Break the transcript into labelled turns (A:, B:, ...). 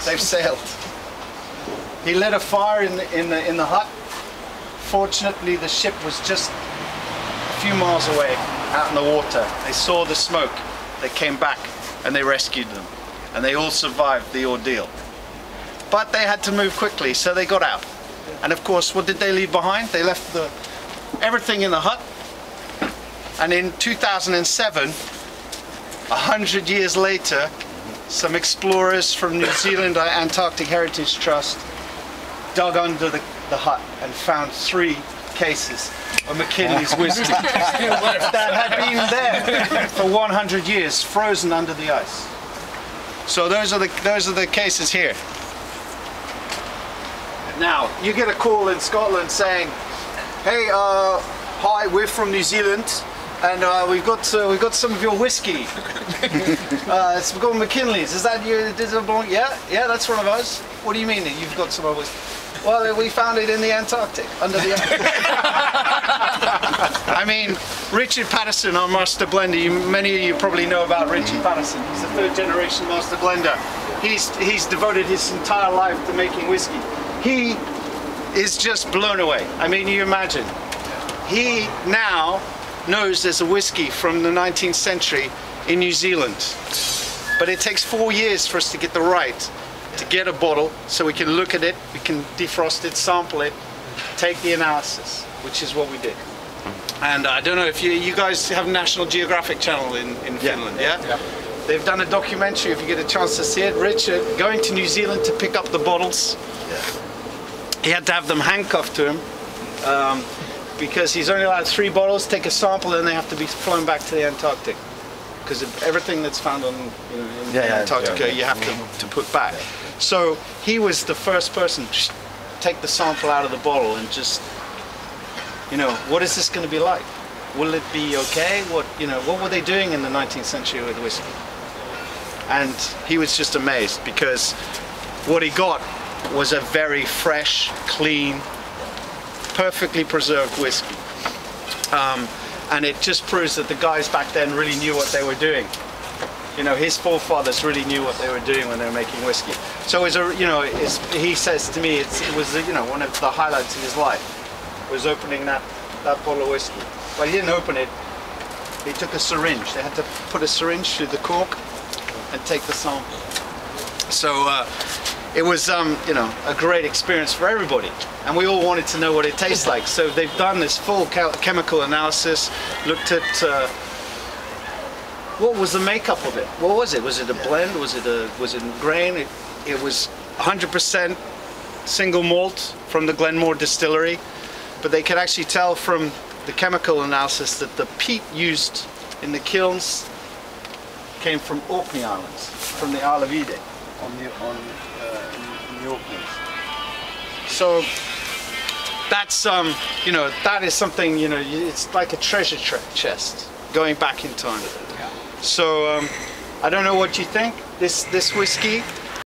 A: They've sailed. He lit a fire in the hut. Fortunately, the ship was just a few miles away, out in the water. They saw the smoke. They came back and they rescued them, and they all survived the ordeal. But they had to move quickly, so they got out. And of course, what did they leave behind? They left everything in the hut. And in 2007, 100 years later, some explorers from New Zealand Antarctic Heritage Trust dug under the hut and found 3 cases of Mackinlay's whiskey that had been there for 100 years, frozen under the ice. So those are the cases here. Now you get a call in Scotland saying, "Hey, hi, we're from New Zealand, and we've got some of your whiskey. It's called Mackinlay's. Is that you? Does it belong? Yeah, that's one of us. What do you mean you've got some of whiskey? Well, we found it in the Antarctic, under the ice." I mean, Richard Patterson, our master blender. Many of you probably know about Richard Patterson. He's a 3rd generation master blender. He's devoted his entire life to making whiskey. He is just blown away. I mean, you imagine. He now knows there's a whiskey from the 19th century in New Zealand. But it takes 4 years for us to get the right to get a bottle, so we can look at it, we can defrost it, sample it, take the analysis, which is what we did. And I don't know if you guys have National Geographic Channel in Finland, yeah? They've done a documentary, if you get a chance to see it. Richard going to New Zealand to pick up the bottles. He had to have them handcuffed to him because he's only allowed 3 bottles, take a sample, and they have to be flown back to the Antarctic. Because everything that's found on in Antarctica, you have to put back. So he was the first person to take the sample out of the bottle and just, what is this going to be like? Will it be okay? What were they doing in the 19th century with whiskey? And he was just amazed, because what he got was a very fresh, clean, perfectly preserved whiskey. And it just proves that the guys back then really knew what they were doing. His forefathers really knew what they were doing when they were making whiskey. So it was he says to me, it was one of the highlights of his life, was opening that bottle of whiskey. But he didn't open it. He took a syringe. They had to put a syringe through the cork and take the sample. So it was a great experience for everybody, and we all wanted to know what it tastes like. So they've done this full chemical analysis, looked at what was the makeup of it. What was it? Was it a blend? Was it grain? It was 100% single malt from the Glenmore distillery, but they could actually tell from the chemical analysis that the peat used in the kilns came from Orkney Islands, from the Isle of Uisge in the Orkneys. So that's that is something, it's like a treasure chest going back in time. So I don't know what you think. This whiskey